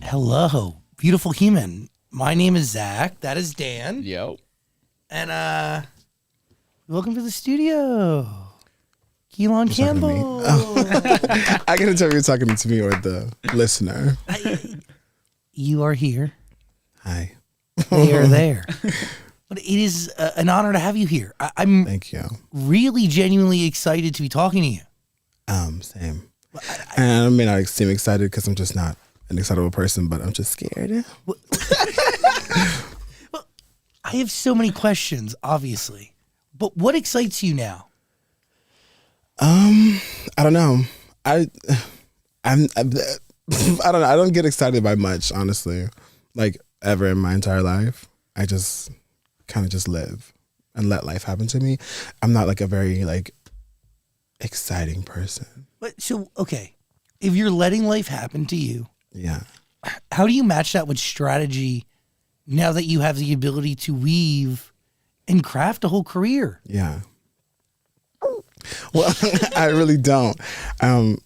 Hello, beautiful human. My name is Zach. That is Dan. Yo. And welcome to the studio. Keelan Campbell. I can tell if you're talking to me or the listener. You are here. Hi. They are there. But it is an honor to have you here. I'm Thank you. really genuinely excited to be talking to you. Same. And I may not seem excited because I'm just not an excitable person, but I'm just scared. Well, I have so many questions, obviously. But what excites you now? I don't know. I'm I don't know. I don't get excited by much, honestly. Like ever in my entire life. I just kind of just live and let life happen to me. I'm not like a very like exciting person. But so okay, if you're letting life happen to you, Yeah. how do you match that with strategy now that you have the ability to weave and craft a whole career? Yeah. Well, I really don't. I'm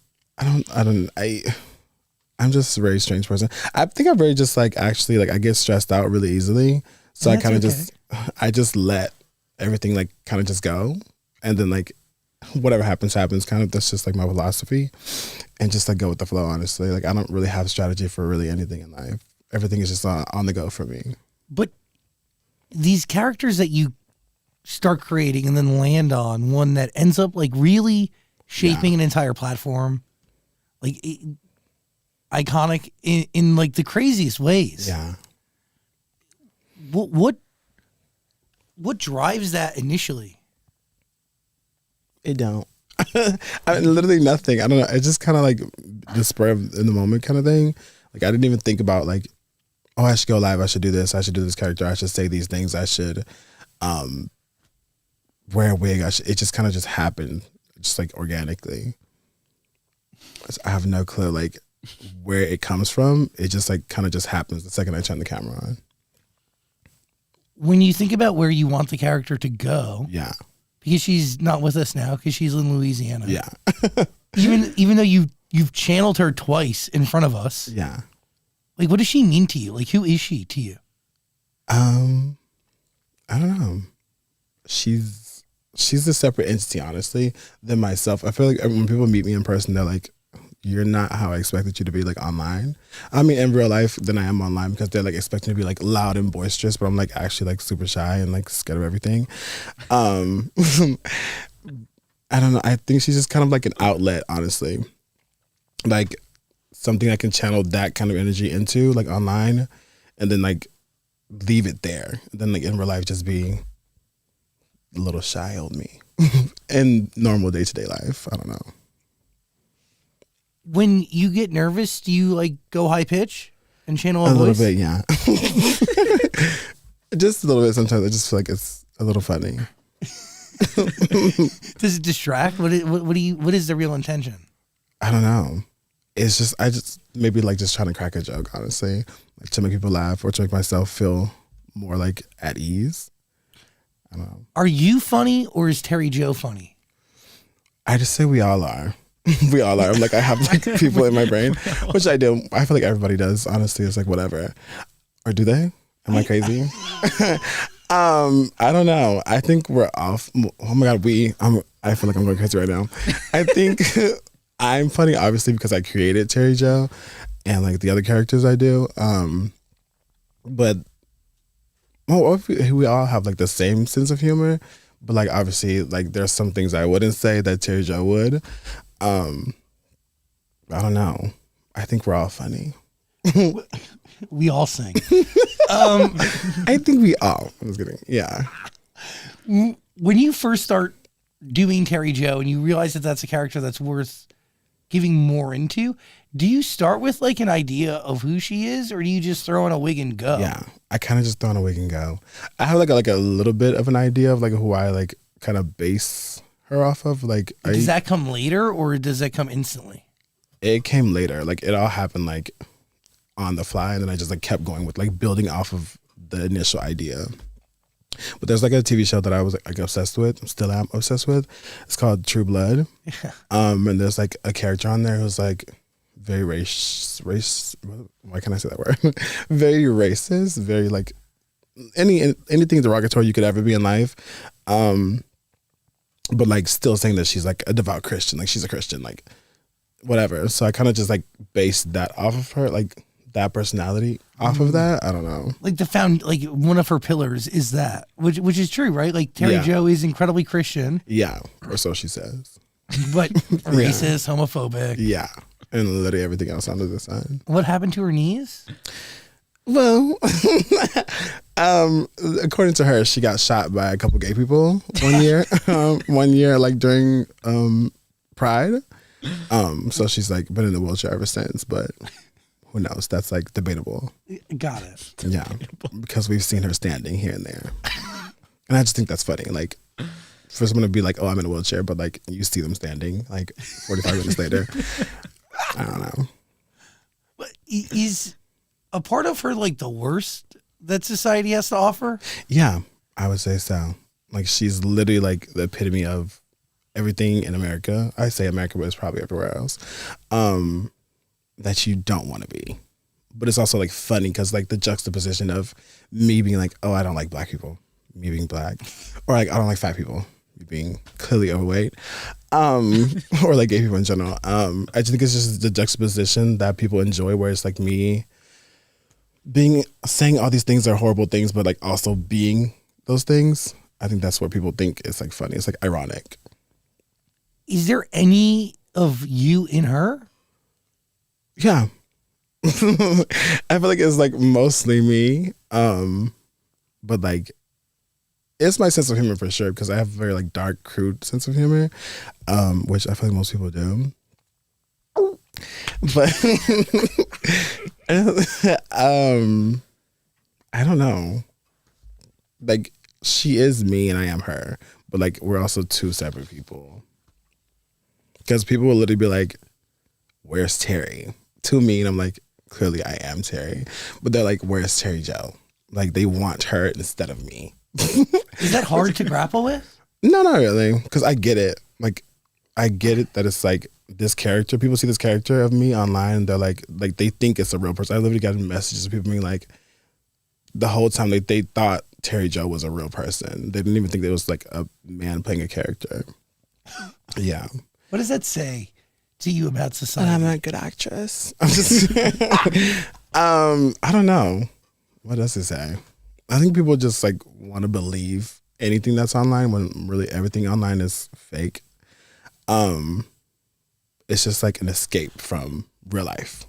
just a very strange person. I think I'm very just like actually like I get stressed out really easily. So I That's kind of okay. I just let everything like kind of just go. And then like whatever happens, kind of. That's just like my philosophy. And just like go with the flow, honestly. Like I don't really have strategy for really anything in life. Everything is just on the go for me. But these characters that you start creating and then land on one that ends up like really shaping an entire platform, like iconic in like the craziest ways. Yeah. What drives that initially? It don't. I mean, literally nothing. I don't know. It's just kind of like the spur of in the moment kind of thing. Like I didn't even think about like, oh, I should go live. I should do this. I should do this character. I should say these things. I should wear a wig. It just kind of just happened, just like organically. I have no clue like where it comes from. It just like kind of just happens the second I turn the camera on. When you think about where you want the character to go, Yeah. because she's not with us now because she's in Louisiana. Yeah. Even though you've channeled her twice in front of us. Yeah. Like, what does she mean to you? Like, who is she to you? I don't know. She's a separate entity, honestly, than myself. I feel like when people meet me in person, they're like, you're not how I expected you to be, like, online. I mean, in real life, than I am online, because they're, like, expecting to be, like, loud and boisterous, but I'm, like, actually, like, super shy and, like, scared of everything. I don't know. I think she's just kind of, like, an outlet, honestly. Like, something I can channel that kind of energy into, like, online, and then, like, leave it there. And then, like, in real life, just be a little shy old me. In normal day-to-day life. I don't know. When you get nervous, do you like go high pitch and channel a little voice? bit, yeah. Just a little bit. Sometimes I just feel like it's a little funny. Does it distract? What is the real intention? I don't know. It's just I just maybe like just trying to crack a joke, honestly, like to make people laugh or to make myself feel more like at ease. I don't know. Are you funny or is Terry Joe funny? I just say we all are. We all are. I'm like I have like people in my brain, which I do. I feel like everybody does. Honestly, it's like whatever. Or do they? Am I crazy? I don't know. I think we're off. Oh my god, I feel like I'm going crazy right now. I think I'm funny, obviously, because I created Terry Joe and like the other characters I do. But we all have like the same sense of humor. But like obviously, like there's some things I wouldn't say that Terry Joe would. I don't know. I think we're all funny. We all sing. I think we all. I was kidding. Yeah. When you first start doing Terry Joe and you realize that that's a character that's worth giving more into, do you start with like an idea of who she is, or do you just throw in a wig and go? Yeah, I kind of just throw in a wig and go. I have like a little bit of an idea of like who I like kind of base her off of. Like, Does that come later or does that come instantly? It came later. Like it all happened like on the fly, and then I just like kept going with like building off of the initial idea. But there's like a TV show that I was like obsessed with, still am obsessed with. It's called True Blood. And there's like a character on there who's like very race. Why can't I say that word? Very racist. Very like anything derogatory you could ever be in life. But like still saying that she's like a devout Christian, like she's a Christian, like whatever. So I kind of just like based that off of her, like that personality off of that. I don't know. Like like one of her pillars is that, which is true, right? Like Terry Yeah. Jo is incredibly Christian, Yeah, or so she says. but racist, homophobic. Yeah, and literally everything else under the sun. What happened to her knees? Well, according to her, she got shot by a couple gay people one year. One year, like during Pride. So she's like been in the wheelchair ever since. But who knows? That's like debatable. Got it. Yeah, because we've seen her standing here and there, and I just think that's funny. Like for someone to be like, "Oh, I'm in a wheelchair," but like you see them standing like 45 minutes later. I don't know. But is a part of her like the worst that society has to offer? Yeah, I would say so. Like she's literally like the epitome of everything in America. I say America, but it's probably everywhere else. That you don't want to be. But it's also like funny because like the juxtaposition of me being like, oh, I don't like black people, me being black, or like I don't like fat people, me being clearly overweight, or like gay people in general. I just think it's just the juxtaposition that people enjoy, where it's like me saying all these things are horrible things, but like also being those things. I think that's what people think is like funny. It's like ironic. Is there any of you in her? Yeah. I feel like it's like mostly me. But like it's my sense of humor for sure, because I have a very like dark, crude sense of humor. Which I feel like most people do. But I don't know. Like she is me and I am her, but like we're also two separate people. Because people will literally be like, "Where's Terry?" to me, and I'm like, clearly I am Terry. But they're like, "Where's Terry Jo?" Like they want her instead of me. Is that hard to grapple with? No, not really, because I get it. Like I get it that it's like this character. People see this character of me online, and they're like they think it's a real person. I literally got messages of people being like, the whole time they thought Terry Jo was a real person. They didn't even think it was like a man playing a character. Yeah. What does that say to you about society? I'm a good actress. I'm just I don't know. What does it say? I think people just like want to believe anything that's online when really everything online is fake. It's just like an escape from real life.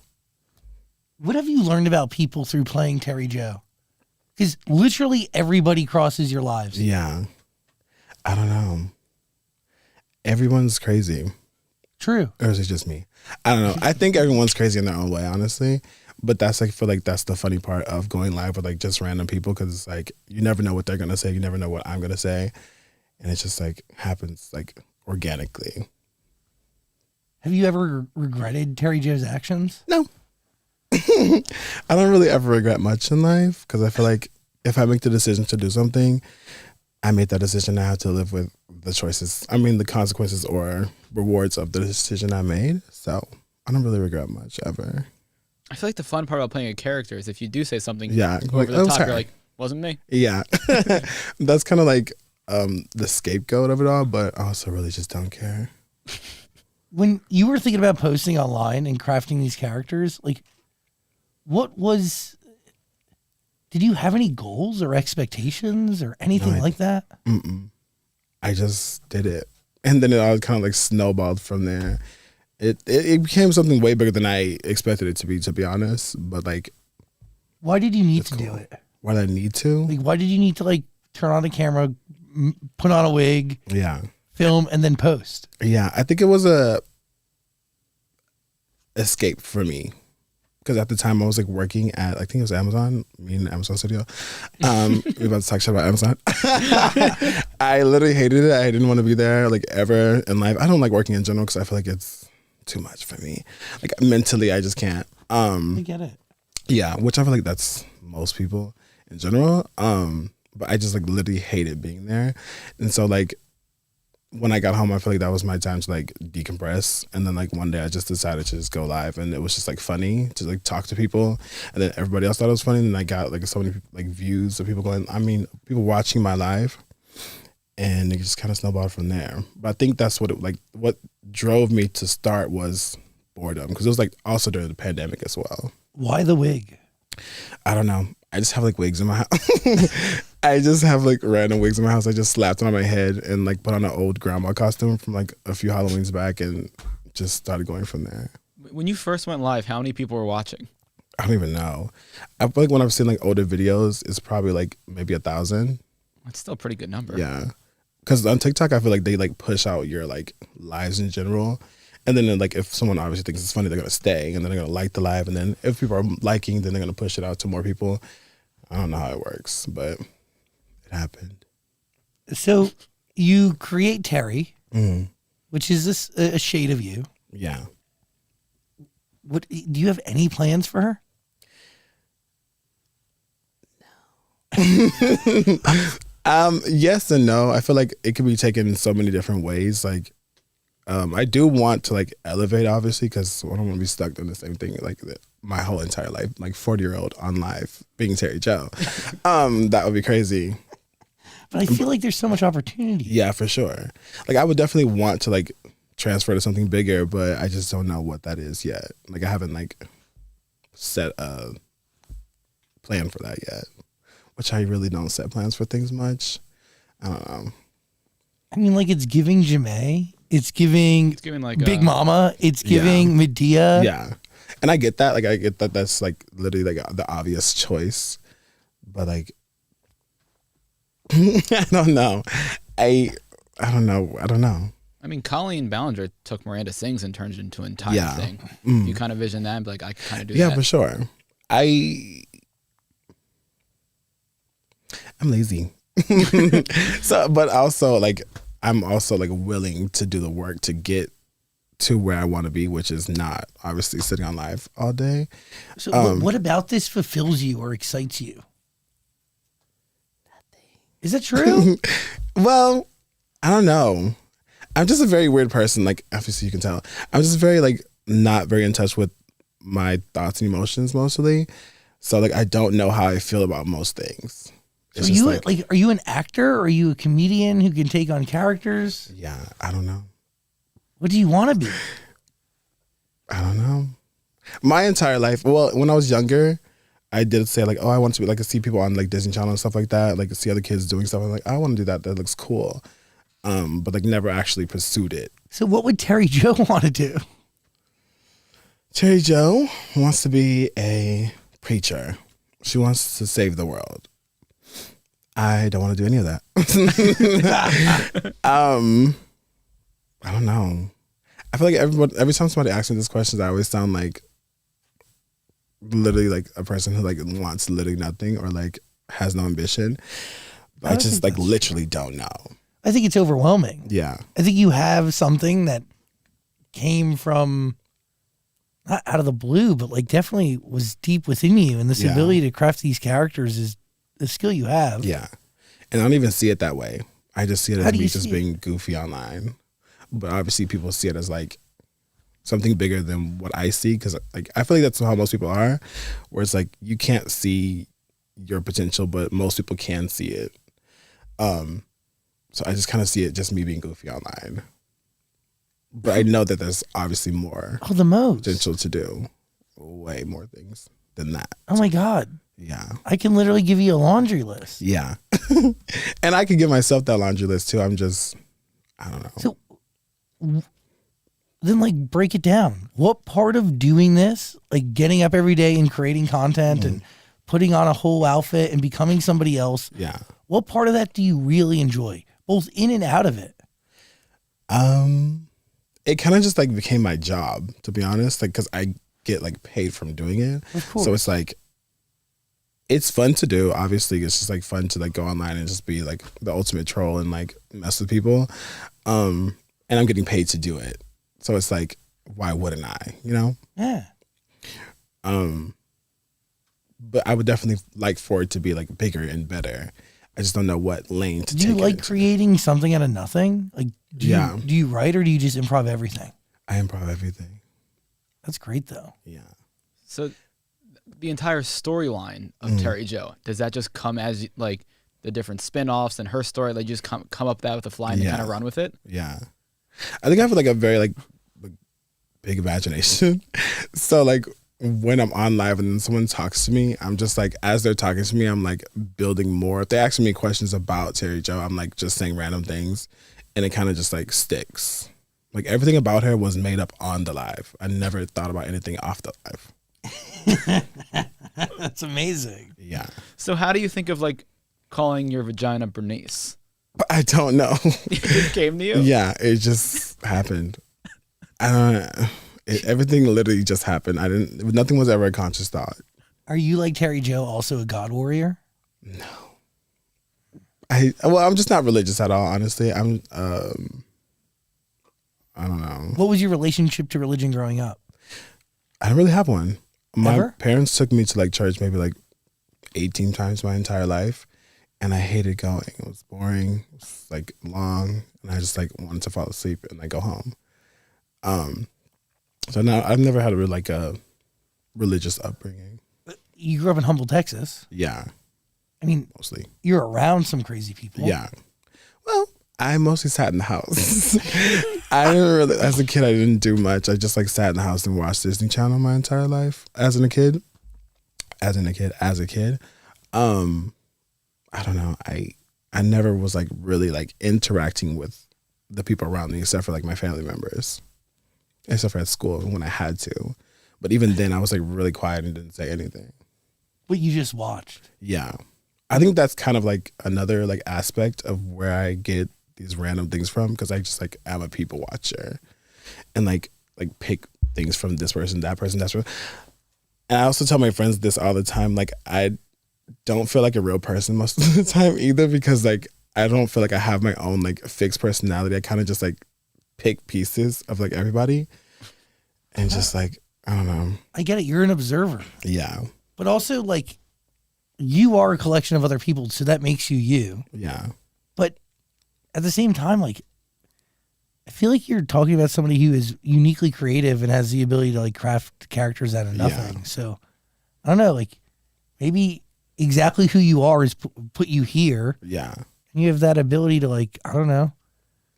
What have you learned about people through playing Terry Jo? Because literally everybody crosses your lives. Yeah. I don't know. Everyone's crazy. True. Or is it just me? I don't know. I think everyone's crazy in their own way, honestly. But that's like, I feel like that's the funny part of going live with like just random people, because it's like you never know what they're gonna say. You never know what I'm gonna say, and it just like happens like organically. Have you ever regretted Terry Jo's actions? No, I don't really ever regret much in life, because I feel like if I make the decision to do something, I made that decision. I have to live with the choices. I mean, the consequences or rewards of the decision I made. So I don't really regret much ever. I feel like the fun part about playing a character is if you do say something Yeah, over like, the "Oh, top, sorry." you're like, wasn't me. Yeah, that's kind of like the scapegoat of it all. But I also really just don't care. When you were thinking about posting online and crafting these characters, like, did you have any goals or expectations or anything like that? I just did it, and then it all kind of like snowballed from there. It became something way bigger than I expected it to be honest. But like, Why did you need That's to do cool. it? why did I need to? Like, why did you need to like turn on the camera, put on a wig, Yeah, film, and then post? yeah. I think it was a escape for me, because at the time I was like working at, I think it was Amazon, me and Amazon Studio. We're about to talk shit about Amazon. I literally hated it. I didn't want to be there like ever in life. I don't like working in general because I feel like it's too much for me. Like mentally, I just can't. I get it. Yeah, which I feel like that's most people in general. But I just like literally hated being there. And so like when I got home, I feel like that was my time to like decompress. And then like one day I just decided to just go live, and it was just like funny to like talk to people. And then everybody else thought it was funny. And I got like so many like views of people going, I mean, people watching my live, and it just kind of snowballed from there. But I think that's what drove me to start was boredom, because it was like also during the pandemic as well. Why the wig? I don't know. I just have like wigs in my house. I just have like random wigs in my house. I just slapped it on my head and like put on an old grandma costume from like a few Halloweens back, and just started going from there. When you first went live, how many people were watching? I don't even know. I feel like when I've seen like older videos, it's probably like maybe 1,000. That's still a pretty good number. Yeah. Because on TikTok, I feel like they like push out your like lives in general. And then like if someone obviously thinks it's funny, they're going to stay, and then they're going to like the live. And then if people are liking, then they're going to push it out to more people. I don't know how it works, but it happened. So you create Terry, Mm. which is this a shade of you. Yeah. What do you have any plans for her? Yes and no. I feel like it can be taken in so many different ways. Like, I do want to like elevate, obviously, because I don't want to be stuck in the same thing like my whole entire life, like 40-year-old on live being Terry Joe. That would be crazy. But I feel like there's so much opportunity. Yeah, for sure. Like, I would definitely want to like transfer to something bigger, but I just don't know what that is yet. Like, I haven't like set a plan for that yet, which I really don't set plans for things much. I don't know. I mean, like it's giving Jamae, it's giving like Big Mama, it's giving Medea. Yeah. And I get that. Like, I get that that's like literally like the obvious choice. But like, I don't know. I don't know. I don't know. I mean, Colleen Ballinger took Miranda Sings and turned it into an entire Yeah. thing. Mm. You kind of vision that and be like, I could kind of do Yeah, that. for sure. I'm lazy. So, but also like, I'm also like willing to do the work to get to where I want to be, which is not obviously sitting on live all day. So what about this fulfills you or excites you? Nothing. Is that true? Well, I don't know. I'm just a very weird person. Like, obviously you can tell. I'm just very like not very in touch with my thoughts and emotions mostly. So like, I don't know how I feel about most things. So It's are just you like, are you an actor? Or are you a comedian who can take on characters? yeah, I don't know. What do you want to be? I don't know. My entire life, well, when I was younger, I did say like, oh, I want to be like see people on like Disney Channel and stuff like that, like see other kids doing stuff. I'm like, I want to do that. That looks cool. But like never actually pursued it. So what would Terry Joe want to do? Terry Joe wants to be a preacher. She wants to save the world. I don't want to do any of that. I don't know. I feel like every time somebody asks me these questions, I always sound like literally like a person who like wants literally nothing or like has no ambition. But I just think like that's literally don't know. I think it's overwhelming. Yeah. I think you have something that came from not out of the blue, but like definitely was deep within you. And this Yeah. ability to craft these characters is the skill you have. Yeah. And I don't even see it that way. I just see it How as do me you just see it? being goofy online. But obviously people see it as like something bigger than what I see. Cause like, I feel like that's how most people are, where it's like, you can't see your potential, but most people can see it. So I just kind of see it just me being goofy online. But I know that there's obviously more Oh, the most. potential to do way more things than that. Oh my God. Yeah. I can literally give you a laundry list. Yeah. And I could give myself that laundry list too. I'm just, I don't know. So then like break it down. What part of doing this, like getting up every day and creating content and putting on a whole outfit and becoming somebody else, Yeah. what part of that do you really enjoy? Both in and out of it. It kind of just like became my job, to be honest, like, cause I get like paid from doing it. Of course. So it's like, it's fun to do. Obviously it's just like fun to like go online and just be like the ultimate troll and like mess with people. And I'm getting paid to do it. So it's like, why wouldn't I, you know? Yeah. But I would definitely like for it to be like bigger and better. I just don't know what lane to Do you take it like into. creating something out of nothing? Like, Yeah. do you write or do you just improv everything? I improv everything. That's great though. Yeah. So the entire storyline of Terry Joe, does that just come as like the different spin-offs and her story? Like just come up with that with the fly and Yeah. kind of run with it? Yeah. I think I have like a very like big imagination. So like when I'm on live and then someone talks to me, I'm just like, as they're talking to me, I'm like building more. If they ask me questions about Terry Joe, I'm like just saying random things and it kind of just like sticks. Like everything about her was made up on the live. I never thought about anything off the live. That's amazing. Yeah. So how do you think of like calling your vagina Bernice? But I don't know. It came to you? Yeah, it just happened. I don't know. Everything literally just happened. Nothing was ever a conscious thought. Are you like Terry Joe, also a God warrior? I'm just not religious at all, honestly. I don't know. What was your relationship to religion growing up? I don't really have one. My Ever? parents took me to like church maybe like 18 times my entire life, and I hated going. It was boring. It was like long, and I just like wanted to fall asleep and like go home. So now I've never had a religious upbringing. You grew up in Humble, Texas. Yeah, I mean, mostly. you're around some crazy people. Yeah. Well, I mostly sat in the house. I didn't really, as a kid, I didn't do much. I just like sat in the house and watched Disney Channel my entire life. As a kid. I don't know. I never was like really like interacting with the people around me except for like my family members. Except for at school when I had to. But even then I was like really quiet and didn't say anything. But you just watched. Yeah. I think that's kind of like another like aspect of where I get these random things from, because I just like am a people watcher and like pick things from this person, that person, that person. And I also tell my friends this all the time. Like I don't feel like a real person most of the time either, because like I don't feel like I have my own like fixed personality. I kind of just like pick pieces of like everybody and just like, I don't know. I get it. You're an observer. Yeah. But also, like, you are a collection of other people, so that makes you you. Yeah. But at the same time, like, I feel like you're talking about somebody who is uniquely creative and has the ability to like craft characters out of nothing. Yeah. So I don't know, like maybe exactly who you are is put you here, Yeah. and you have that ability to like, I don't know,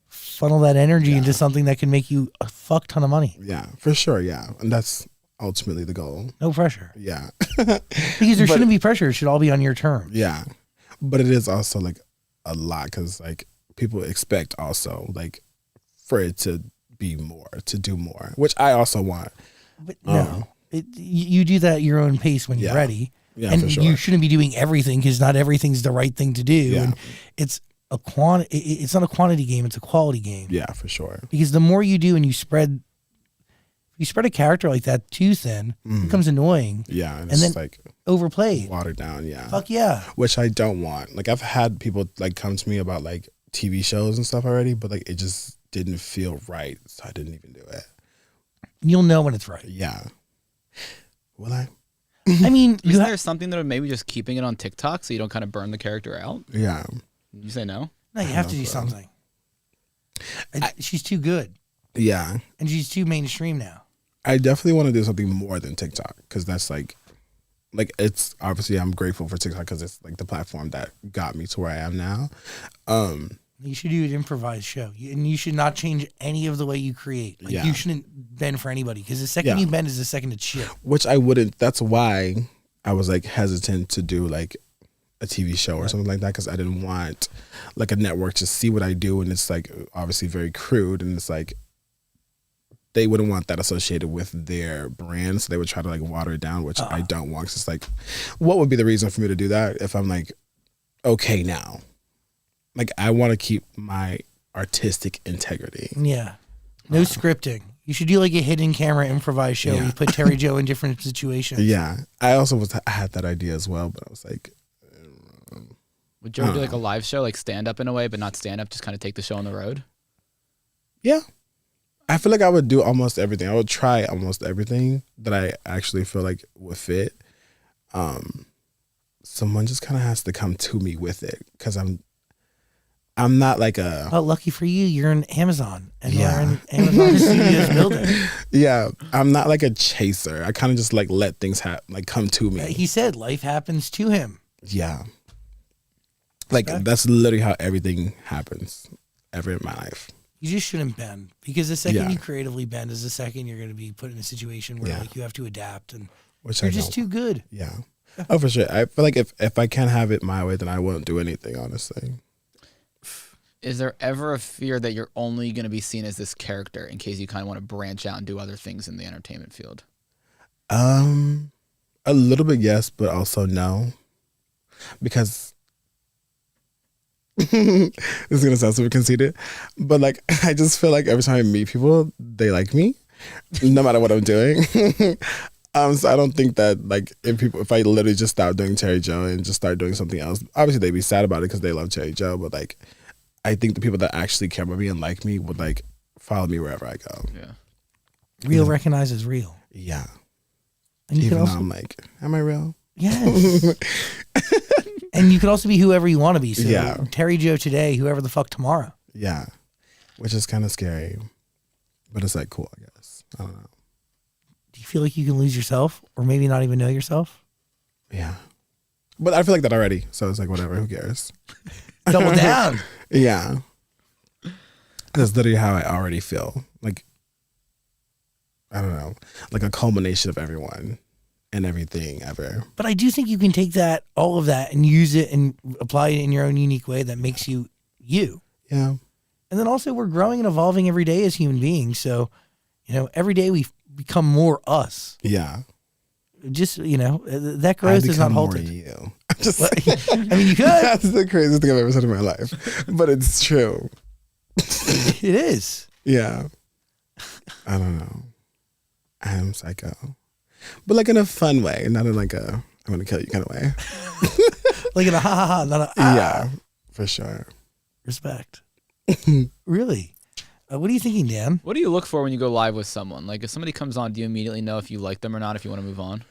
funnel that energy into something that can make you a fuck ton of money. Yeah, for sure. Yeah. And that's ultimately the goal. No pressure, Yeah. because there shouldn't be pressure. It should all be on your terms. Yeah. But it is also like a lot, because like people expect also like for it to be more, to do more, which I also want. But no, you do that at your own pace when you're Yeah. ready. Yeah, and for sure. you shouldn't be doing everything, because not everything's the right thing to do. Yeah. And it's it's not a quantity game, it's a quality game. Yeah, for sure. Because the more you do and you spread a character like that too thin, it becomes annoying, Yeah. And And it's then- like overplayed. watered down. Yeah. Fuck yeah. Which I don't want. Like I've had people like come to me about like TV shows and stuff already, but like it just didn't feel right. So I didn't even do it. You'll know when it's right. Yeah. Will I? I mean, Is there something that maybe just keeping it on TikTok so you don't kind of burn the character out? Yeah. You say no? no, you have to do something. She's too good, Yeah. and she's too mainstream now. I definitely want to do something more than TikTok, because that's like it's obviously I'm grateful for TikTok because it's like the platform that got me to where I am now. You should do an improvised show, and you should not change any of the way you create. Like Yeah. you shouldn't bend for anybody, because the second Yeah. you bend is the second it's shit. Which I wouldn't. That's why I was like hesitant to do like a TV show or something like that, because I didn't want like a network to see what I do, and it's like obviously very crude, and it's like they wouldn't want that associated with their brand, so they would try to like water it down, which I don't want. 'Cause it's like, what would be the reason for me to do that if I'm like okay now? Like I want to keep my artistic integrity. Yeah. No scripting. You should do like a hidden camera improvised show where Yeah. you put Terry Joe in different situations. Yeah, I also I had that idea as well, but I was like, Would you ever do like a live show, like stand up in a way, but not stand up, just kind of take the show on the road? yeah. I feel like I would do almost everything. I would try almost everything that I actually feel like would fit. someone just kind of has to come to me with it because I'm not like a Oh, lucky for you, you're in Amazon and Yeah. you're in Amazon Studios building. yeah, I'm not like a chaser. I kind of just like let things like come to me. He said life happens to him. Yeah. Like Respect. that's literally how everything happens ever in my life. You just shouldn't bend because the second Yeah. you creatively bend is the second you're going to be put in a situation where Yeah. like you have to adapt and Which you're I just don't. too good. Yeah. Oh, for sure. I feel like if I can't have it my way, then I won't do anything, honestly. Is there ever a fear that you're only going to be seen as this character in case you kind of want to branch out and do other things in the entertainment field? A little bit yes, but also no. Because this is gonna sound super conceited, but like I just feel like every time I meet people, they like me, no matter what I'm doing. So I don't think that like if I literally just stop doing Cherry Joe and just start doing something else, obviously they'd be sad about it because they love Cherry Joe. But like, I think the people that actually care about me and like me would like follow me wherever I go. Yeah. Real recognizes real. Yeah, And you even can though also, I'm like, am I real? yes. And you can also be whoever you want to be. So Yeah. Terry Joe today, whoever the fuck tomorrow. Yeah, which is kind of scary, but it's like cool, I guess. I don't know. Do you feel like you can lose yourself or maybe not even know yourself? Yeah. But I feel like that already. So it's like, whatever, who cares? Double down. Yeah. That's literally how I already feel. Like, I don't know, like a culmination of everyone and everything ever. But I do think you can take that, all of that, and use it and apply it in your own unique way that makes you you. Yeah. And then also, we're growing and evolving every day as human beings. So, every day we become more us. Yeah. Just, that I growth is not become more halted. you. I'm just I mean, you could. That's the craziest thing I've ever said in my life. But it's true. It is. Yeah. I don't know. I am psycho. But like in a fun way, not in like a I'm gonna kill you kind of way. Like in a ha ha ha, not a ah. Yeah, for sure. Respect. Really? What are you thinking, Dan? What do you look for when you go live with someone? Like if somebody comes on, do you immediately know if you like them or not, if you want to move on?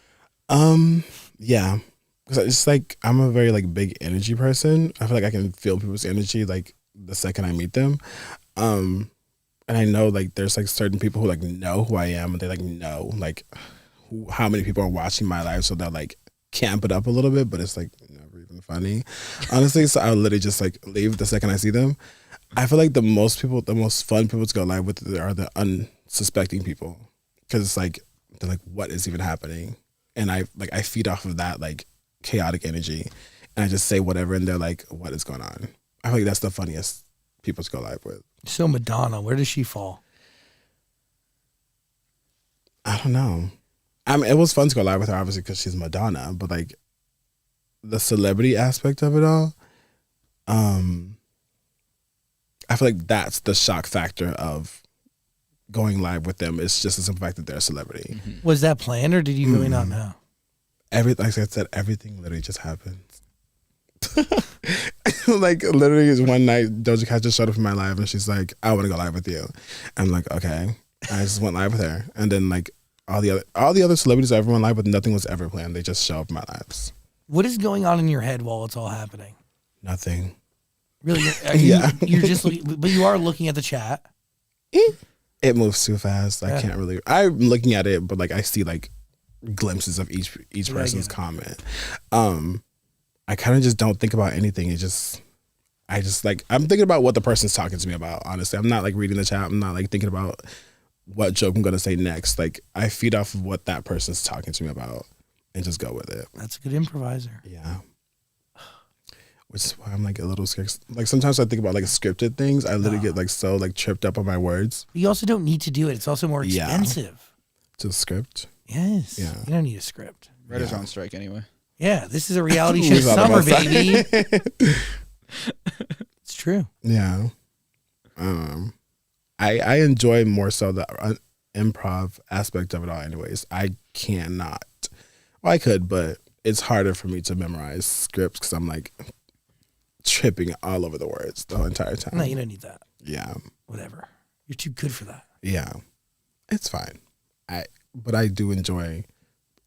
Yeah. Because it's like I'm a very like big energy person. I feel like I can feel people's energy like the second I meet them. And I know like there's like certain people who like know who I am and they like know like how many people are watching my live, so they'll like camp it up a little bit, but it's like never even funny, honestly. So I'll literally just like leave the second I see them. I feel like the most fun people to go live with are the unsuspecting people, because it's like they're like, what is even happening? And I feed off of that like chaotic energy, and I just say whatever, and they're like, what is going on? I feel like that's the funniest people to go live with. So Madonna, where does she fall? I don't know. I mean, it was fun to go live with her, obviously, because she's Madonna. But like the celebrity aspect of it all, I feel like that's the shock factor of going live with them. It's just the simple fact that they're a celebrity. Mm-hmm. Was that planned or did you really not know? Like I said, everything literally just happens. Like literally, one night Doja Cat just showed up in my live, and she's like, "I want to go live with you." I'm like, "Okay." I just went live with her, and then like all the other celebrities I ever went live with, nothing was ever planned. They just show up in my lives. What is going on in your head while it's all happening? Nothing. Really? Yeah. You're just looking, but you are looking at the chat. It moves too fast. I can't really. I'm looking at it, but like I see like glimpses of each person's comment. I kind of just don't think about anything. I just like I'm thinking about what the person's talking to me about. Honestly, I'm not like reading the chat. I'm not like thinking about what joke I'm gonna say next. Like I feed off of what that person's talking to me about and just go with it. That's a good improviser. Yeah. Which is why I'm like a little scared. Like sometimes I think about like scripted things. I literally get like so like tripped up on my words. But you also don't need to do it. It's also more Yeah. expensive. To the script. Yes. Yeah. You don't need a script. Writers are on strike anyway. Yeah, this is a reality show Who's on summer, the side? baby. It's true. Yeah. I enjoy more so the improv aspect of it all anyways. I cannot. Well, I could, but it's harder for me to memorize scripts because I'm like tripping all over the words the whole entire time. No, you don't need that. Yeah. Whatever. You're too good for that. Yeah. It's fine. But I do enjoy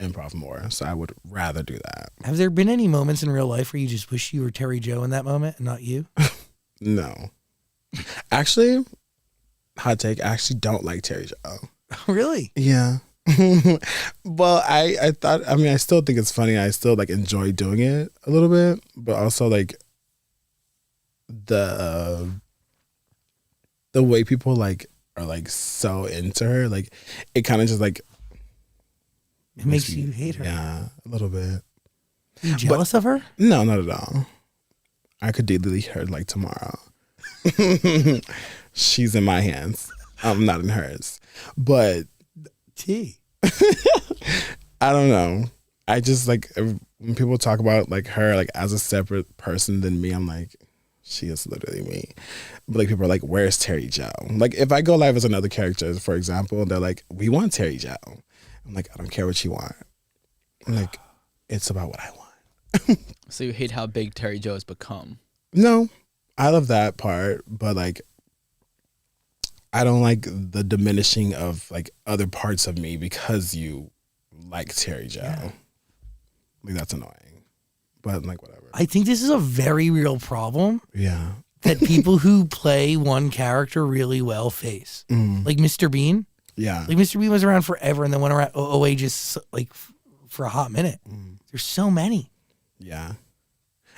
improv more. So I would rather do that. Have there been any moments in real life where you just wish you were Terry Joe in that moment and not you? No. Actually, hot take, I actually don't like Terry Joe. Really? Yeah. Well, I thought, I mean, I still think it's funny. I still like enjoy doing it a little bit, but also like the way people like are like so into her, like it kind of just like It makes you hate her. Yeah, a little bit. Are you jealous of her? No, not at all. I could delete her like tomorrow. She's in my hands. I'm not in hers. But T. I don't know. I just like when people talk about like her like as a separate person than me, I'm like, she is literally me. But like people are like, where's Terry Joe? Like if I go live as another character, for example, they're like, we want Terry Joe. I'm like, I don't care what you want. I'm like, it's about what I want. So you hate how big Terry Joe has become. No, I love that part, but like I don't like the diminishing of like other parts of me because you like Terry Joe. Yeah. Like that's annoying. But like whatever. I think this is a very real problem Yeah. that people who play one character really well face. Like Mr. Bean. Yeah. Like Mr. Bean was around forever and then went around OA just like for a hot minute. There's so many. Yeah.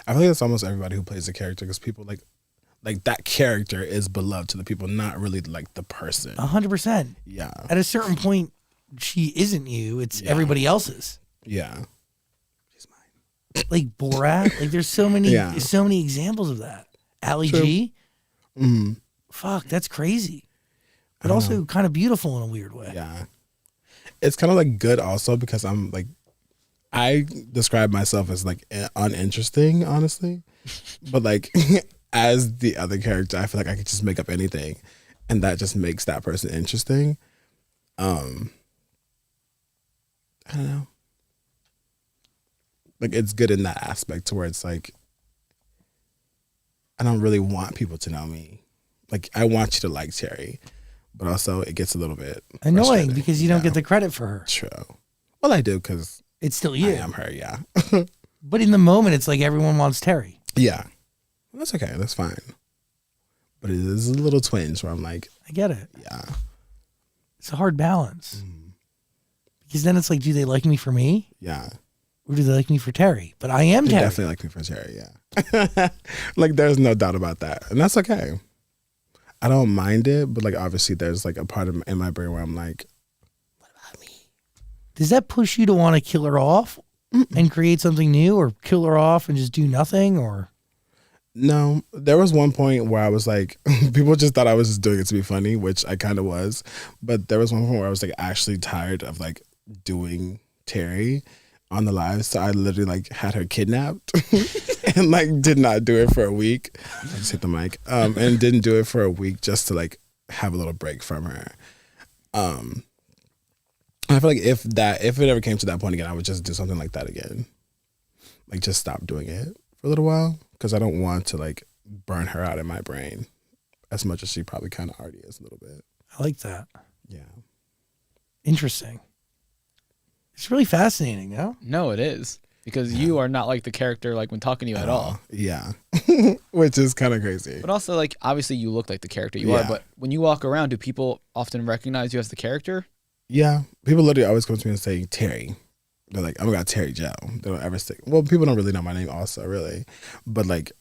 I feel like that's almost everybody who plays a character because people like that character is beloved to the people, not really like the person. 100%. Yeah. At a certain point, she isn't you. It's Yeah. everybody else's. Yeah. Like Borat. Like there's so many, Yeah. there's so many examples of that. Ali True. G. Mm. Fuck, that's crazy. But also kind of beautiful in a weird way. Yeah. It's kind of like good also because I'm like, I describe myself as like uninteresting, honestly. But like as the other character, I feel like I could just make up anything and that just makes that person interesting. I don't know. Like it's good in that aspect to where it's like, I don't really want people to know me. Like I want you to like Terry, but also it gets a little bit Annoying frustrating. because you don't Yeah. get the credit for her. True. Well, I do because It's still I you. am her. Yeah. But in the moment, it's like everyone wants Terry. Yeah. Well, that's okay. That's fine. But it is a little twinge where I'm like, I get it. yeah. It's a hard balance. Because then it's like, do they like me for me? Yeah. Or do they like me for Terry? But I am They Terry. definitely like me for Terry. Yeah. Like there's no doubt about that. And that's okay. I don't mind it, but like obviously there's like a part of in my brain where I'm like, Does that push you to want to kill her off and create something new, or kill her off and just do nothing? Or no. There was one point where I was like, people just thought I was just doing it to be funny, which I kind of was. But there was one point where I was like actually tired of like doing Terry on the live. So I literally like had her kidnapped and like did not do it for a week. I just hit the mic. And didn't do it for a week just to like have a little break from her. I feel like if it ever came to that point again, I would just do something like that again. Like just stop doing it for a little while because I don't want to like burn her out in my brain as much as she probably kind of already is a little bit. I like that. Yeah. Interesting. It's really fascinating, no? No, it is. Because you are not like the character like when talking to you at all. Yeah. Which is kind of crazy. But also like obviously you look like the character you are, Yeah. but when you walk around, do people often recognize you as the character? Yeah. People literally always come to me and say Terry. They're like, oh my God, Terry Joe. They don't ever stick. Well, people don't really know my name also, really. But like,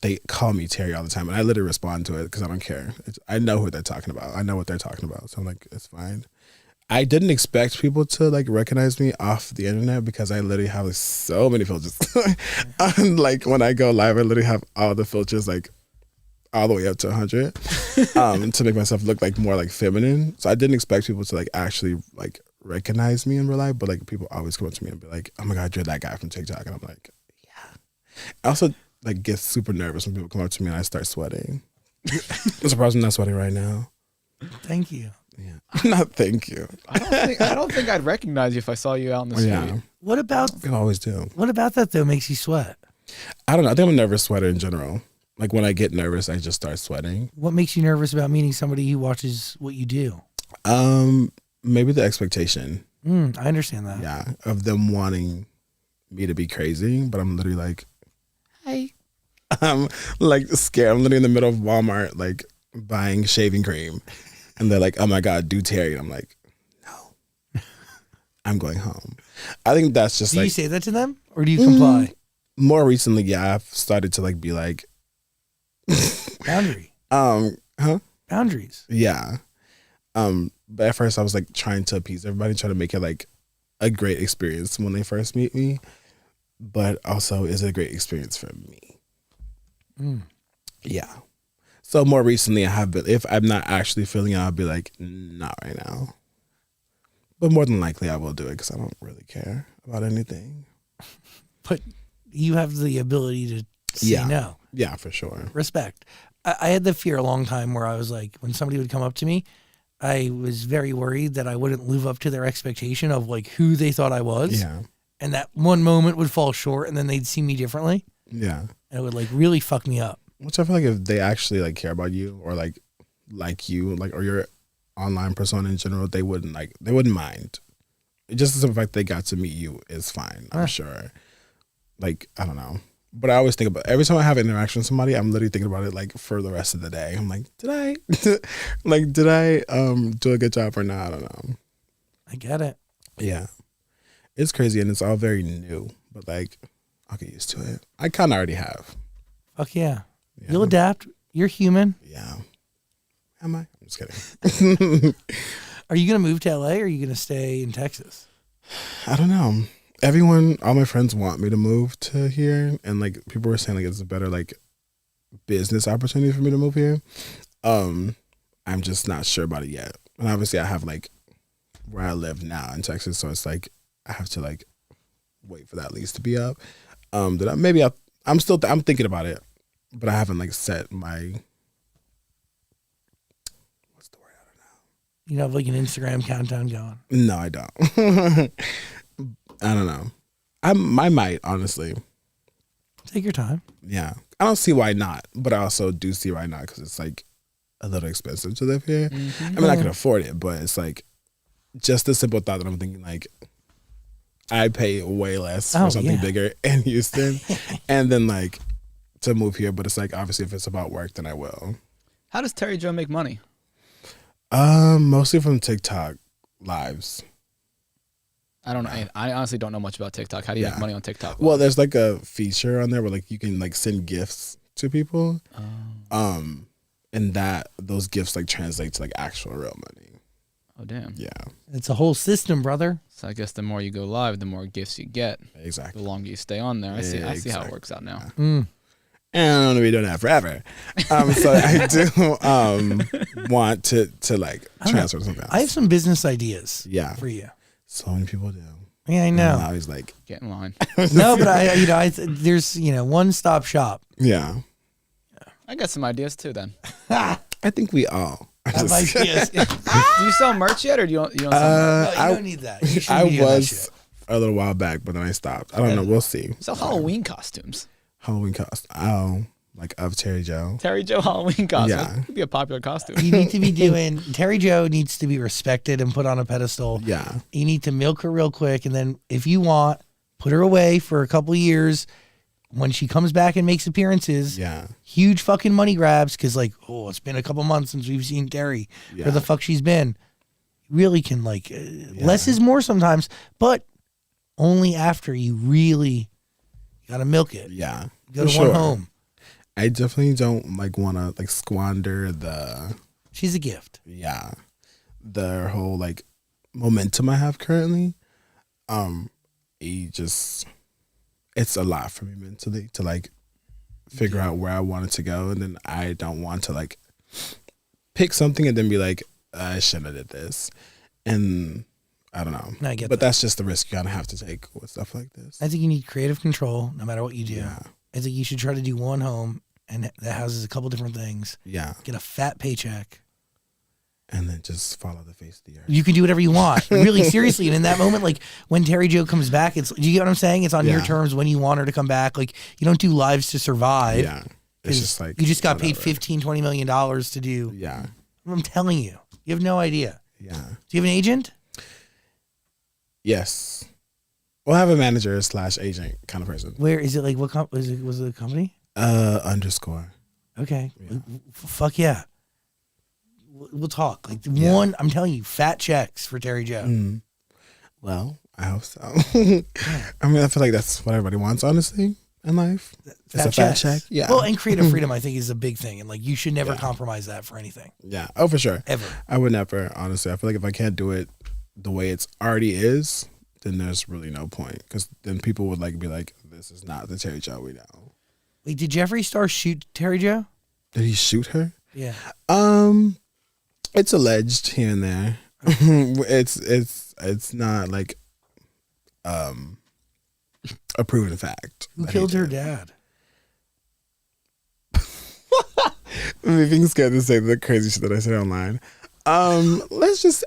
they call me Terry all the time. And I literally respond to it because I don't care. I know who they're talking about. I know what they're talking about. So I'm like, it's fine. I didn't expect people to like recognize me off the internet because I literally have like, so many filters. And, like when I go live, I literally have all the filters like all the way up to 100 to make myself look like more like feminine. So I didn't expect people to like actually like recognize me in real life, but like people always come up to me and be like, oh my God, you're that guy from TikTok. And I'm like, yeah. I also like get super nervous when people come up to me and I start sweating. I'm surprised I'm not sweating right now. Thank you. Yeah. Not thank you. I don't think I'd recognize you if I saw you out in the street. Yeah. What about People always do. that though makes you sweat? I don't know. I think I'm a nervous sweater in general. Like when I get nervous, I just start sweating. What makes you nervous about meeting somebody who watches what you do? Maybe the expectation. I understand that. Yeah, of them wanting me to be crazy, but I'm literally like, Hey. I'm like scared. I'm literally in the middle of Walmart, like buying shaving cream, and they're like, "Oh my God, do Terry." And I'm like, "No, I'm going home." I think that's just Do like you say that to them or do you comply? more recently. Yeah, I've started to like be like, Boundary. huh? Boundaries. Yeah. But at first I was like trying to appease everybody, trying to make it like a great experience when they first meet me, but also is it a great experience for me? Yeah. So more recently I have been, if I'm not actually feeling it, I'll be like, not right now. But more than likely I will do it because I don't really care about anything. But you have the ability to say Yeah. no. Yeah, for sure. Respect. I had the fear a long time where I was like, when somebody would come up to me, I was very worried that I wouldn't live up to their expectation of like who they thought I was. Yeah. And that one moment would fall short and then they'd see me differently. Yeah. And it would like really fuck me up. Which I feel like if they actually like care about you or like you, like, or your online persona in general, they wouldn't mind. Just the fact they got to meet you is fine, I'm sure. Like, I don't know. But I always think about, every time I have an interaction with somebody, I'm literally thinking about it like for the rest of the day. I'm like, did I do a good job or not? I don't know. I get it. Yeah. It's crazy and it's all very new, but like I'll get used to it. I kind of already have. Fuck yeah. Yeah. You'll adapt. You're human. Yeah. Am I? I'm just kidding. Are you going to move to LA or are you going to stay in Texas? I don't know. All my friends want me to move to here, and like people were saying like it's a better like business opportunity for me to move here. I'm just not sure about it yet. And obviously I have like where I live now in Texas, so it's like I have to like wait for that lease to be up. I'm thinking about it, but I haven't like set my, what's the word? I don't know. You have like an Instagram countdown going. No, I don't. I don't know. I might, honestly. Take your time. Yeah. I don't see why not, but I also do see why not because it's like a little expensive to live here. I mean, I can afford it, but it's like just the simple thought that I'm thinking like I pay way less for something bigger in Houston and then like to move here, but it's like obviously if it's about work, then I will. How does Terry Joe make money? Mostly from TikTok lives. I don't know. I honestly don't know much about TikTok. How do you make money on TikTok? Well, there's like a feature on there where like you can like send gifts to people. And those gifts like translate to like actual real money. Oh damn. Yeah. It's a whole system, brother. So I guess the more you go live, the more gifts you get. Exactly. The longer you stay on there. I see how it exactly. works out now. And I'm gonna be doing that forever. So I do want to like transfer to something else. I have some business ideas Yeah. for you. So many people do. Yeah, I know. And now he's like, Get in line. No, but there's one-stop shop. yeah. I got some ideas too then. I think we all. Have ideas. Do you sell merch yet or you don't sell merch? No, you I- don't need that. You shouldn't I be doing that was shit. a little while back, but then I stopped. I don't know. We'll see. You sell Halloween costumes. Halloween cost. Oh, like of Terry Joe. Terry Joe Halloween costume. Yeah. That could be a popular costume. You need to be doing. Terry Joe needs to be respected and put on a pedestal. Yeah. You need to milk her real quick, and then if you want, put her away for a couple of years. When she comes back and makes appearances, Yeah. huge fucking money grabs because like, oh, it's been a couple months since we've seen Terry. Yeah. Where the fuck she's been? Really can like less is more sometimes, but only after you really gotta milk it. Yeah. Go For to one sure. home. I definitely don't like want to like squander She's a gift. the whole like momentum I have currently. It's a lot for me mentally to like figure out where I want it to go, and then I don't want to like pick something and then be like, I shouldn't have did this, and I don't know. I get but that. that's just the risk you gotta have to take with stuff like this. I think you need creative control no matter what you do. Yeah. I think you should try to do one home and that houses a couple different things. Yeah, Get a fat paycheck. and then just follow the face of the earth. You can do whatever you want. Really, seriously. And in that moment, like when Terry Joe comes back, do you get what I'm saying? It's on your Yeah. terms when you want her to come back. Like you don't do lives to survive. Yeah, it's just like you just got paid whatever. $15-20 million to do. Yeah, I'm telling you, you have no idea. yeah. Do you have an agent? Yes. We'll have a manager slash agent kind of person. Where is it? Like what was it a company? Underscore. Okay. Yeah. Fuck yeah. We'll talk. Like Yeah. one, I'm telling you, fat checks for Terry Joe. Mm. Well, I hope so. I mean, I feel like that's what everybody wants, honestly, in life. It's a fat checks. check. Yeah. Well, and creative freedom, I think, is a big thing, and like you should never Yeah. compromise that for anything Yeah. Oh, for sure. ever. I would never, honestly. I feel like if I can't do it the way it's already is, then there's really no point. Because then people would like be like, this is not the Terry Joe we know. Wait, did Jeffree Star shoot Terry Joe? Did he shoot her? Yeah. It's alleged here and there. It's not like a proven fact. Who that he killed her did. dad? I'm being scared to say the crazy shit that I say online. Let's just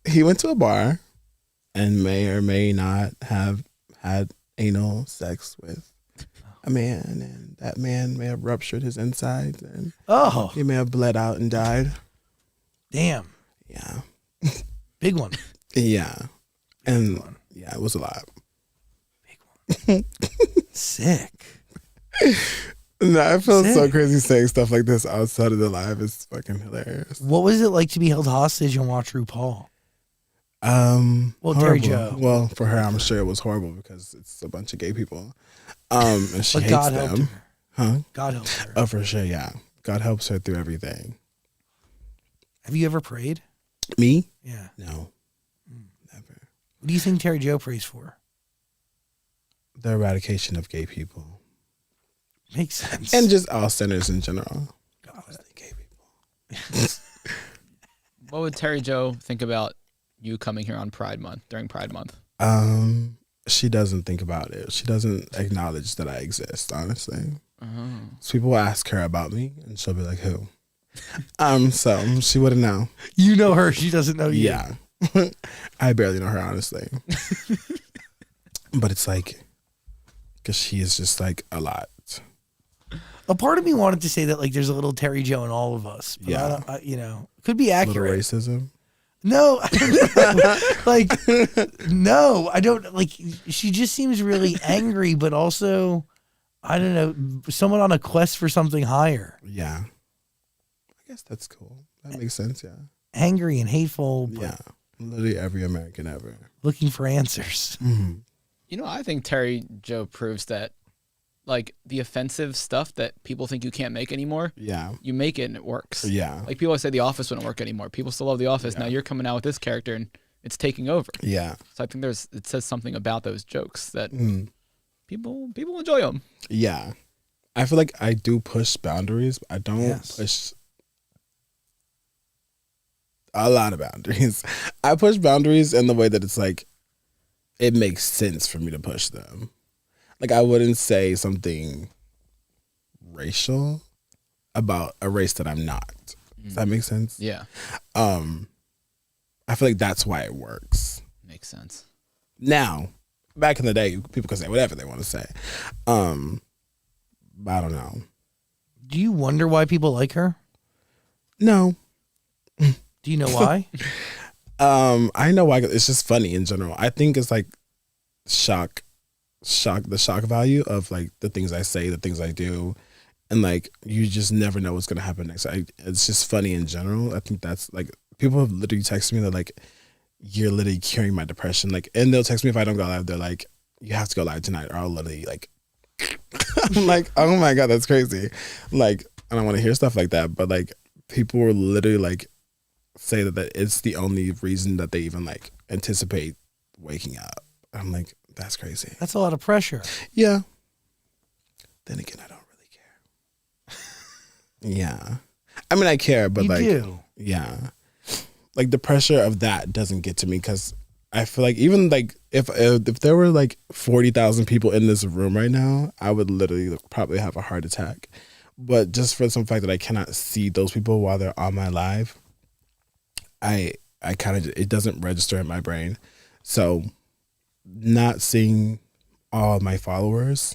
he went to a bar and may or may not have had anal sex with a man, and that man may have ruptured his insides and Oh, he may have bled out and died. damn. Yeah. Big one. Yeah. And yeah, it was a lot. Sick. No, I feel so Sick. crazy saying stuff like this outside of the live. It's fucking hilarious. What was it like to be held hostage and watch RuPaul? Well, Terry Horrible. Joe. Well, for her, I'm sure it was horrible because it's a bunch of gay people. And she But hates God helped them. her. Huh? God helped her. Oh, for sure, yeah. God helps her through everything. Have you ever prayed? Me? Yeah. No. Never. What do you think Terry Joe prays for? The eradication of gay people. Makes sense. And just all sinners in general. God. Mostly gay people. What would Terry Joe think about you coming here on Pride Month, during Pride Month? She doesn't think about it. She doesn't acknowledge that I exist, honestly. Oh. So people will ask her about me and she'll be like, who? So she wouldn't know. You know her. She doesn't know you. Yeah. I barely know her, honestly. But it's like, because she is just like a lot. A part of me wanted to say that like there's a little Terry Joe in all of us. But Yeah. I don't, you know, could be Little accurate. racism. No, like, no, I don't like, she just seems really angry, but also, I don't know, someone on a quest for something higher. Yeah. I guess that's cool. That makes sense, yeah. Angry and hateful, but Yeah. Literally every American ever. looking for answers. Mm-hmm. You know, I think Terry Joe proves that, like, the offensive stuff that people think you can't make anymore, Yeah. you make it and it works. Yeah. Like, people always say The Office wouldn't work anymore. People still love The Office. Now you're coming out with this character and it's taking over. Yeah. So I think it says something about those jokes that Mm. people enjoy them. Yeah. I feel like I do push boundaries, but I don't Yes. push a lot of boundaries. I push boundaries in the way that it's like, it makes sense for me to push them. Like, I wouldn't say something racial about a race that I'm not. Does that make sense? Yeah, I feel like that's why it works. makes sense. Now, back in the day, people could say whatever they want to say. But I don't know. Do you wonder why people like her? No. Do you know why? I know why. It's just funny in general. I think it's like the shock value of like the things I say, the things I do, and like you just never know what's gonna happen next. It's just funny in general. I think that's like people have literally texted me that like you're literally curing my depression. Like, and they'll text me if I don't go live. They're like, you have to go live tonight, or I'll literally like. I'm like, oh my god, that's crazy. Like, I don't want to hear stuff like that, but like people were literally like say that it's the only reason that they even like anticipate waking up. I'm like, that's crazy. That's a lot of pressure. Yeah. Then again, I don't really care. Yeah. I mean, I care, but You like, do. yeah. Like the pressure of that doesn't get to me because I feel like even like if there were like 40,000 people in this room right now, I would literally probably have a heart attack. But just for some fact that I cannot see those people while they're on my live, I kind of, it doesn't register in my brain. So not seeing all my followers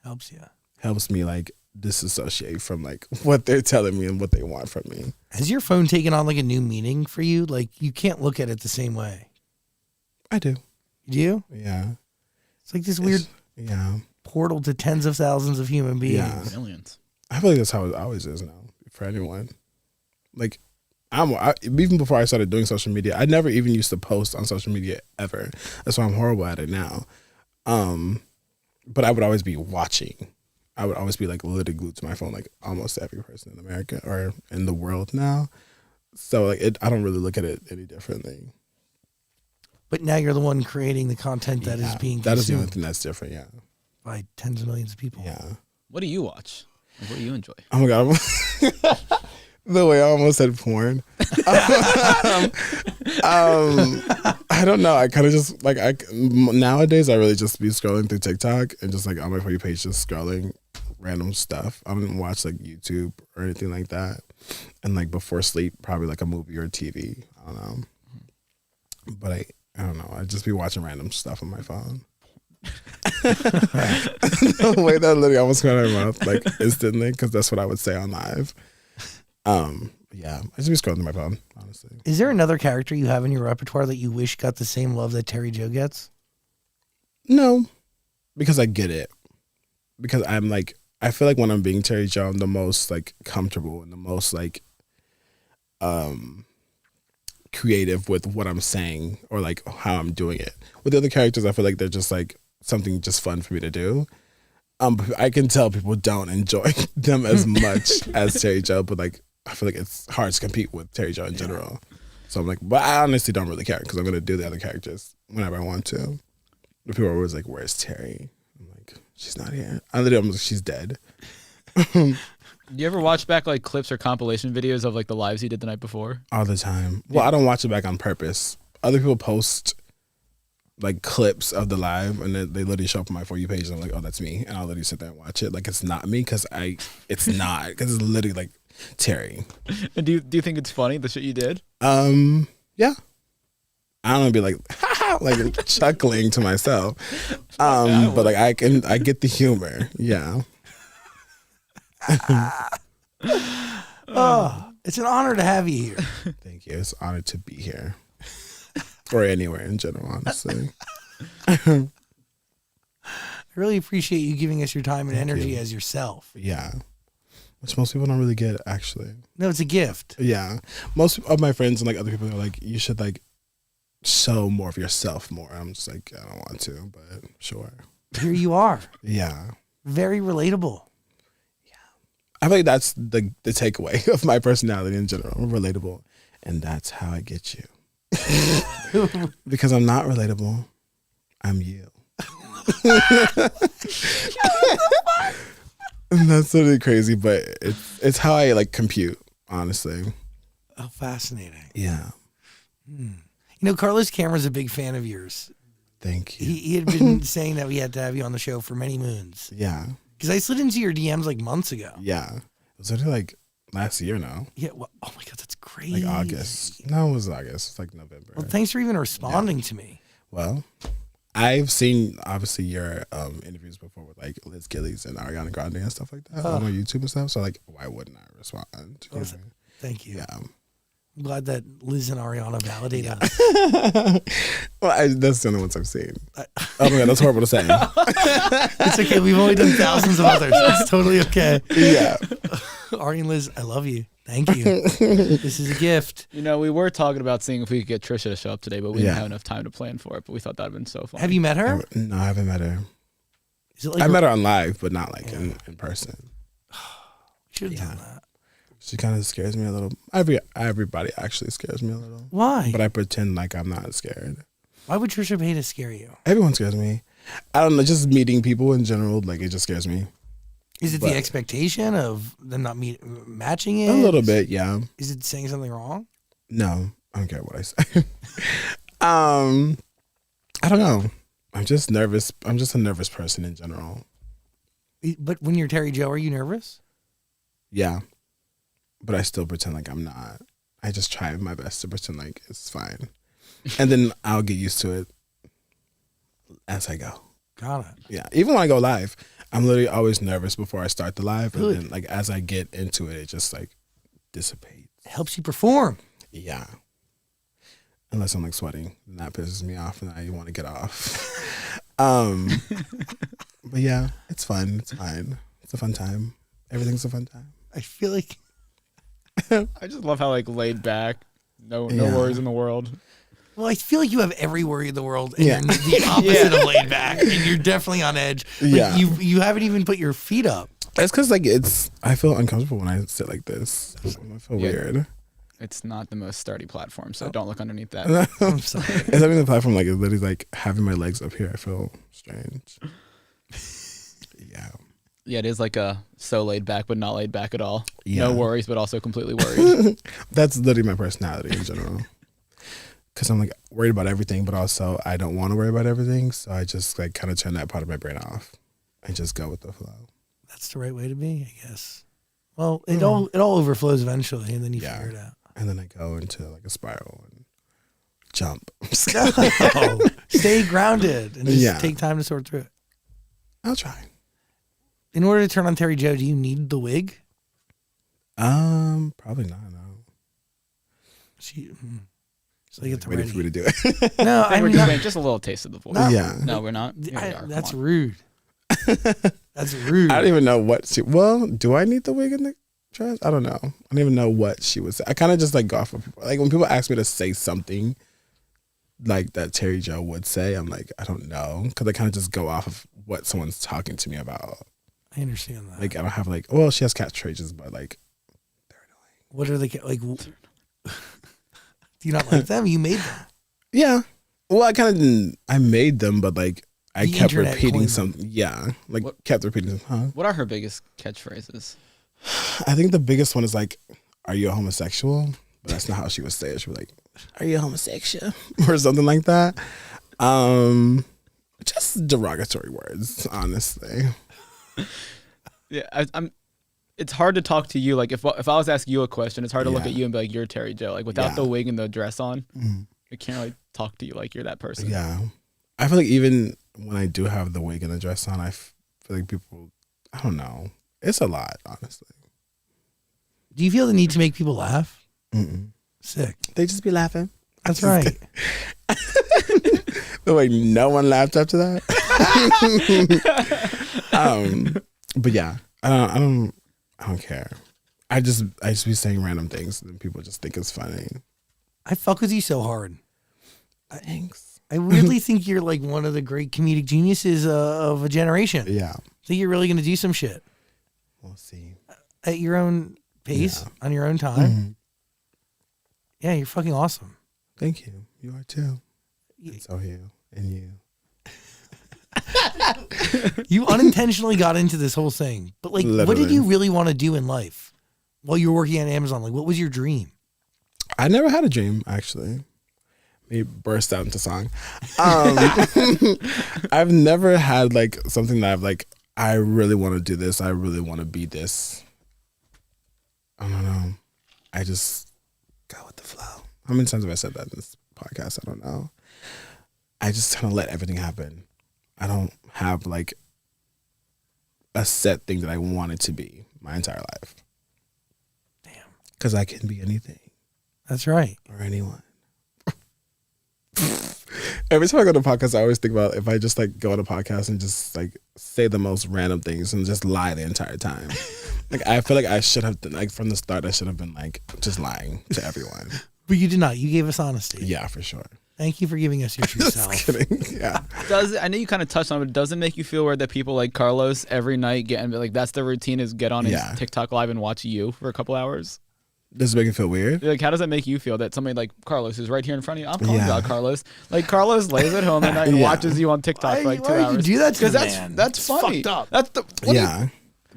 Helps you. helps me like disassociate from like what they're telling me and what they want from me. Has your phone taken on like a new meaning for you? Like you can't look at it the same way. I do. You do? Yeah. It's like this weird Yeah. portal to tens of thousands of human beings. Yeah. Millions. I feel like that's how it always is now for anyone. Like, even before I started doing social media, I never even used to post on social media ever. That's why I'm horrible at it now. But I would always be watching. I would always be like literally glued to my phone, like almost every person in America or in the world now. So like, I don't really look at it any differently. But now you're the one creating the content that is being That is the only consumed thing that's different. Yeah. by tens of millions of people. Yeah. What do you watch? Like, what do you enjoy? Oh my god. The way I almost said porn. I don't know. I kind of just like nowadays I really just be scrolling through TikTok and just like on my For You page just scrolling random stuff. I don't watch like YouTube or anything like that. And like before sleep, probably like a movie or TV. I don't know. But I don't know. I just be watching random stuff on my phone. The way that literally almost got out of my mouth like instantly because that's what I would say on live. Yeah, I just be scrolling through my phone, honestly. Is there another character you have in your repertoire that you wish got the same love that Terry Joe gets? No, because I get it. Because I'm like, I feel like when I'm being Terry Joe, I'm the most like comfortable and the most like creative with what I'm saying or like how I'm doing it. With the other characters, I feel like they're just like something just fun for me to do. I can tell people don't enjoy them as much as Terry Joe, but like I feel like it's hard to compete with Terry Joe in general. So I'm like, but I honestly don't really care because I'm gonna do the other characters whenever I want to. But people are always like, "Where's Terry?" I'm like, "She's not here." I'm like, "She's dead." Do you ever watch back like clips or compilation videos of like the lives he did the night before? All the time. Well, I don't watch it back on purpose. Other people post like clips of the live and then they literally show up on my For You page and I'm like, oh, that's me. And I'll literally sit there and watch it. Like it's not me because it's not. Because it's literally like Terry. And do you think it's funny, the shit you did? Yeah. I don't want to be like, like chuckling to myself. But like I get the humor. Yeah. Oh, it's an honor to have you here. Thank you. It's an honor to be here. Or anywhere in general, honestly. I really appreciate you giving us your time and Thank energy you. as yourself. Yeah. Which most people don't really get, actually. No, it's a gift. Yeah. Most of my friends and like other people are like, you should like show more of yourself more. I'm just like, I don't want to, but sure. Here you are. Yeah. Very relatable. I feel like that's the takeaway of my personality in general. I'm relatable. And that's how I get you. Because I'm not relatable. I'm you. And that's totally crazy, but it's how I like compute, honestly. Oh, fascinating. Yeah. You know, Carlos Cameron's a big fan of yours. Thank you. He had been saying that we had to have you on the show for many moons. Yeah. Because I slid into your DMs like months ago. Yeah. It was already like last year now. Yeah. Well, oh my God, that's crazy. Like August. No, it was August. It's like November. Well, thanks for even responding to me. Well, I've seen obviously your interviews before with like Liz Gillies and Ariana Grande and stuff like that on my YouTube and stuff. So like, why wouldn't I respond? You know? Thank you. Yeah. I'm glad that Liz and Ariana validate us. Well, that's the only ones I've seen. Oh my God, that's horrible to say. It's okay. We've only done thousands of others. It's totally okay. Yeah. Ari and Liz, I love you. Thank you. This is a gift. You know, we were talking about seeing if we could get Trisha to show up today, but we Yeah. didn't have enough time to plan for it. But we thought that'd been so fun. Have you met her? No, I haven't met her. Is it like I met her on live, but not like in person. should have done that. She kind of scares me a little. Everybody actually scares me a little. Why? But I pretend like I'm not scared. Why would Trisha Paytas scare you? Everyone scares me. I don't know. Just meeting people in general, like it just scares me. Is it But- the expectation of them not matching it? A little bit, yeah. Is it saying something wrong? No, I don't care what I say. I don't know. I'm just nervous. I'm just a nervous person in general. But when you're Terry Joe, are you nervous? Yeah. But I still pretend like I'm not. I just try my best to pretend like it's fine. And then I'll get used to it as I go. Got it. Yeah. Even when I go live, I'm literally always nervous before I start the live, and Good. then like as I get into it, it just like dissipates. It helps you perform. Yeah. Unless I'm like sweating, and that pisses me off, and I want to get off. But yeah, it's fun. It's fine. It's a fun time. Everything's a fun time. I feel like I just love how like laid back, no Yeah. worries in the world. Well, I feel like you have every worry in the world, and Yeah. you're the opposite of laid back, and you're definitely on edge. Like, Yeah. you haven't even put your feet up. It's because like I feel uncomfortable when I sit like this. I feel Yeah. weird. It's not the most sturdy platform, so don't look underneath that. I'm sorry. It's having the platform like it's literally like having my legs up here. I feel strange. Yeah. Yeah, it is like a so laid back, but not laid back at all. Yeah. No worries, but also completely worried. That's literally my personality in general. Because I'm like worried about everything, but also I don't want to worry about everything. So I just like kind of turn that part of my brain off and just go with the flow. That's the right way to be, I guess. Well, it all overflows eventually, and then you Yeah. figure it out. And then I go into like a spiral and jump. No. Stay grounded and just Yeah. take time to sort through it. I'll try. In order to turn on Terry Joe, do you need the wig? Probably not. No. So they get to Waiting for me ready. to do it. No, I think I'm we're just not. waiting, just a little taste of the voice. No. Yeah. No, we're not. Here we are. That's Come on. rude. That's rude. I don't even know what she. Well, do I need the wig in the dress? I don't know. I don't even know what she would say. I kind of just like go off of people. Like when people ask me to say something like that Terry Joe would say, I'm like, I don't know, because I kind of just go off of what someone's talking to me about. I understand that. Like I don't have like, well, she has catchphrases, but like, What are they like? Do you not like them? You made them. yeah. Well, I made them, but like I The kept internet repeating coined something. Yeah, like What- kept repeating something. Huh? What are her biggest catchphrases? I think the biggest one is like, "Are you a homosexual?" But that's not how she would say it. She was like, "Are you a homosexual?" or something like that. Just derogatory words, honestly. Yeah, I'm. It's hard to talk to you. Like if I was asking you a question, it's hard to look Yeah. at you and be like, "You're Terry Joe." Like without Yeah. the wig and the dress on, Mhm. I can't really talk to you like you're that person. Yeah, I feel like even when I do have the wig and the dress on, I feel like people. I don't know. It's a lot, honestly. Do you feel the need to make people laugh? Mm-mm. Sick. They just be laughing. That's right. Wait, no one laughed after that. But yeah, I don't care. I just be saying random things and people just think it's funny. I fuck with you so hard. Thanks. I weirdly think you're like one of the great comedic geniuses of a generation. Yeah, I think you're really going to do some shit we'll see. at your own pace, Yeah. on your own time. Mhm. Yeah, you're fucking awesome. Thank you. You are too. And so you and you. You unintentionally got into this whole thing, but like, what did Literally. you really want to do in life while you were working at Amazon? Like, what was your dream? I never had a dream actually. Me burst out into song. I've never had like something that I've like. I really want to do this. I really want to be this. I don't know. I just go with the flow. How many times have I said that in this podcast? I don't know. I just kind of let everything happen. I don't have like a set thing that I want it to be my entire life. Damn. Because I can be anything That's right. or anyone. Every time I go to a podcast, I always think about if I just like go on a podcast and just like say the most random things and just lie the entire time. Like I feel like I should have like from the start I should have been like just lying to everyone. But you did not. You gave us honesty. Yeah, for sure. Thank you for giving us your true Just self. kidding. Yeah. I know you kind of touched on it, but does it make you feel weird that people like Carlos every night get like that's their routine is get on his Yeah. TikTok live and watch you for a couple hours? Does it make you feel weird? Like, how does that make you feel that somebody like Carlos is right here in front of you? I'm calling Yeah. about Carlos. Like Carlos lays at home at night and Yeah. watches you on TikTok for like 2 Why hours. you do that to Because the that's man? that's It's funny. fucked up. That's the what Yeah.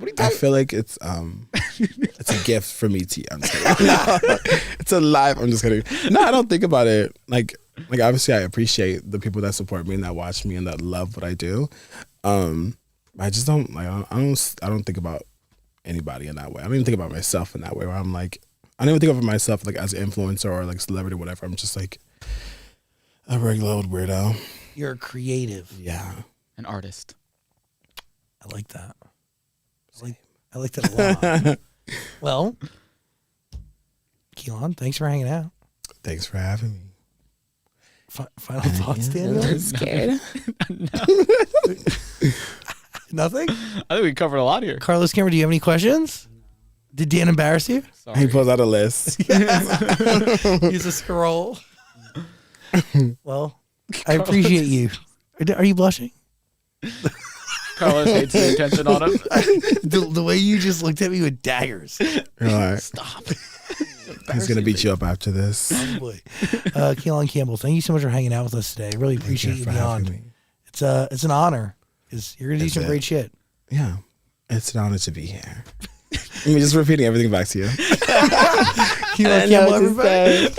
Are you I talking? feel like it's a gift for me to I'm just kidding. No, it's a live. I'm just kidding. No, I don't think about it. Like obviously I appreciate the people that support me and that watch me and that love what I do. I just don't like I don't think about anybody in that way. I don't even think about myself in that way where I'm like I don't even think of myself like as an influencer or like celebrity or whatever. I'm just like a regular old weirdo. You're creative. Yeah. An artist. I like that. I like that a lot. Well, Keelan, thanks for hanging out. Thanks for having me. Final thoughts, Daniel? I'm scared. Nothing? I think we covered a lot here. Carlos Cameron, do you have any questions? Did Dan embarrass you? Sorry. He pulls out a list. Use a scroll. Well, I appreciate you. Are you blushing? Carlos hates the attention on him. The way you just looked at me with daggers. You're like, Stop. he's gonna beat you up after this. Probably. Keelan Campbell, thank you so much for hanging out with us today. I really appreciate you for being having on. me. It's an honor because you're gonna do It's some it. great shit. Yeah, it's an honor to be here. I'm just repeating everything back to you. Keelan Campbell, everybody.